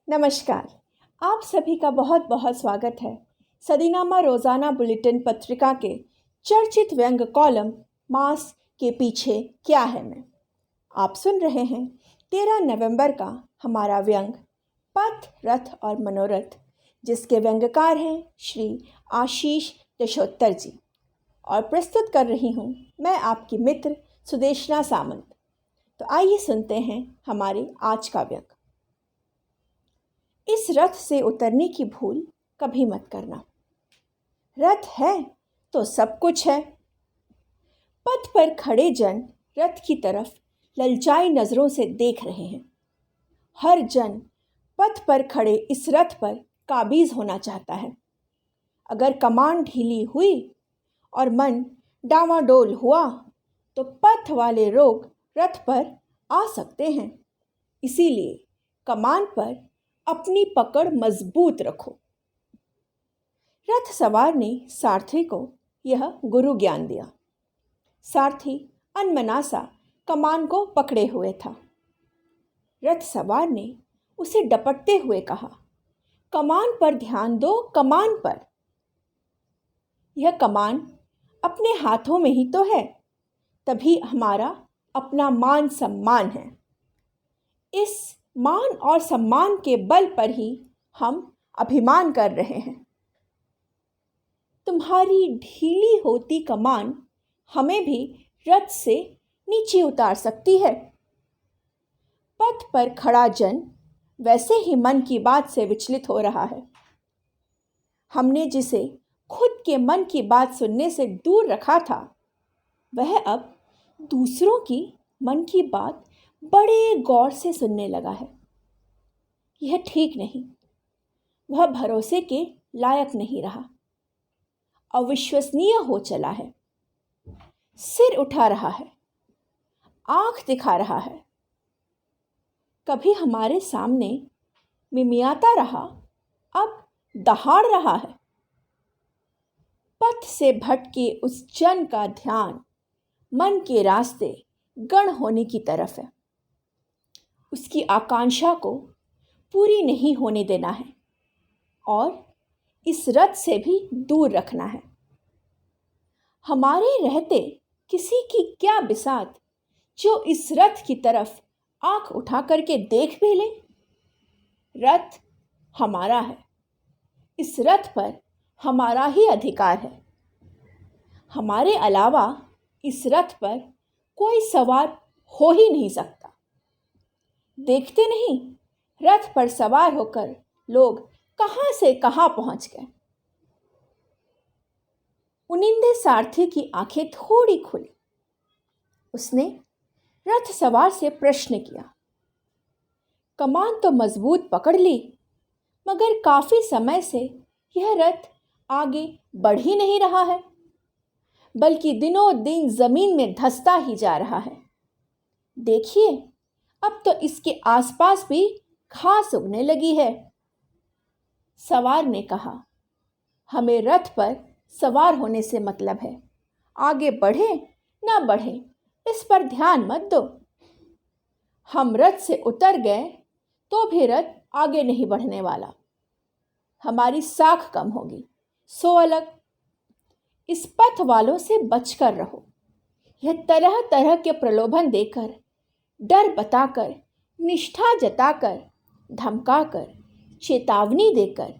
नमस्कार। आप सभी का बहुत बहुत स्वागत है सदीनामा रोज़ाना बुलेटिन पत्रिका के चर्चित व्यंग कॉलम मास के पीछे क्या है में। आप सुन रहे हैं 13 नवंबर का हमारा व्यंग पथ रथ और मनोरथ, जिसके व्यंगकार हैं श्री आशीष दशोत्तर जी, और प्रस्तुत कर रही हूँ मैं आपकी मित्र सुदेशना सामंत। तो आइए सुनते हैं हमारे आज का व्यंग। इस रथ से उतरने की भूल कभी मत करना। रथ है तो सब कुछ है। पथ पर खड़े जन रथ की तरफ ललचाई नजरों से देख रहे हैं। हर जन पथ पर खड़े इस रथ पर काबिज होना चाहता है। अगर कमान ढीली हुई और मन डावाडोल हुआ तो पथ वाले लोग रथ पर आ सकते हैं। इसीलिए कमान पर अपनी पकड़ मजबूत रखो। रथ सवार ने सारथी को यह गुरु ज्ञान दिया। सारथी अनमनासा कमान को पकड़े हुए था। रथ सवार ने उसे डपटते हुए कहा, कमान पर ध्यान दो, कमान पर। यह कमान अपने हाथों में ही तो है, तभी हमारा अपना मान सम्मान है। इस मान और सम्मान के बल पर ही हम अभिमान कर रहे हैं। तुम्हारी ढीली होती कमान हमें भी रथ से नीचे उतार सकती है। पथ पर खड़ा जन वैसे ही मन की बात से विचलित हो रहा है। हमने जिसे खुद के मन की बात सुनने से दूर रखा था, वह अब दूसरों की मन की बात बड़े गौर से सुनने लगा है। यह ठीक नहीं। वह भरोसे के लायक नहीं रहा। अविश्वसनीय हो चला है। सिर उठा रहा है, आंख दिखा रहा है। कभी हमारे सामने मिमियाता रहा, अब दहाड़ रहा है। पथ से भटके उस जन का ध्यान मन के रास्ते गण होने की तरफ है। उसकी आकांक्षा को पूरी नहीं होने देना है और इस रथ से भी दूर रखना है। हमारे रहते किसी की क्या बिसात जो इस रथ की तरफ आंख उठा करके देख भी ले। रथ हमारा है। इस रथ पर हमारा ही अधिकार है। हमारे अलावा इस रथ पर कोई सवार हो ही नहीं सकता। देखते नहीं, रथ पर सवार होकर लोग कहां से कहां पहुंच गए। उनिंदे सारथी की आंखें थोड़ी खुली। उसने रथ सवार से प्रश्न किया, कमान तो मजबूत पकड़ ली, मगर काफी समय से यह रथ आगे बढ़ ही नहीं रहा है, बल्कि दिनों दिन जमीन में धंसता ही जा रहा है। देखिए, अब तो इसके आसपास भी घास उगने लगी है। सवार ने कहा, हमें रथ पर सवार होने से मतलब है। आगे बढ़े ना बढ़े इस पर ध्यान मत दो। हम रथ से उतर गए तो भी रथ आगे नहीं बढ़ने वाला। हमारी साख कम होगी, सो अलग। इस पथ वालों से बचकर रहो। यह तरह तरह के प्रलोभन देकर, डर बताकर, निष्ठा जताकर, धमकाकर, चेतावनी देकर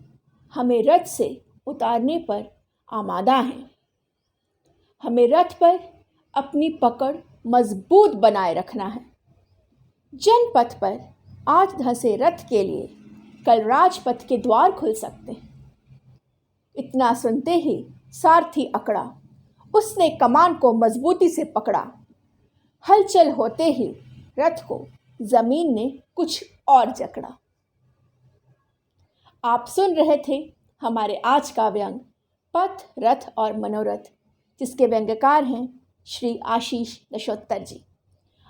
हमें रथ से उतारने पर आमादा हैं। हमें रथ पर अपनी पकड़ मजबूत बनाए रखना है। जनपथ पर आज धंसे रथ के लिए कल राजपथ के द्वार खुल सकते हैं। इतना सुनते ही सारथी अकड़ा। उसने कमान को मजबूती से पकड़ा। हलचल होते ही रथ को जमीन ने कुछ और जकड़ा। आप सुन रहे थे हमारे आज का व्यंग पथ रथ और मनोरथ, जिसके व्यंग्यकार हैं श्री आशीष दशोत्तर जी।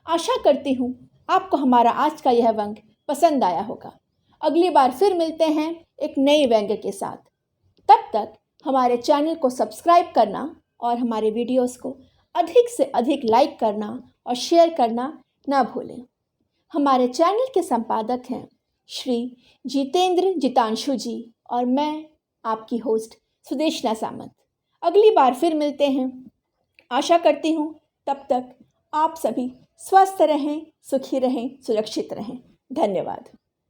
आशा करती हूँ आपको हमारा आज का यह व्यंग पसंद आया होगा। अगली बार फिर मिलते हैं एक नए व्यंग्य के साथ। तब तक हमारे चैनल को सब्सक्राइब करना और हमारे वीडियोस को अधिक से अधिक लाइक करना और शेयर करना ना भूलें। हमारे चैनल के संपादक हैं श्री जितेंद्र जितांशु जी और मैं आपकी होस्ट सुदेशना सामंत। अगली बार फिर मिलते हैं। आशा करती हूँ तब तक आप सभी स्वस्थ रहें, सुखी रहें, सुरक्षित रहें। धन्यवाद।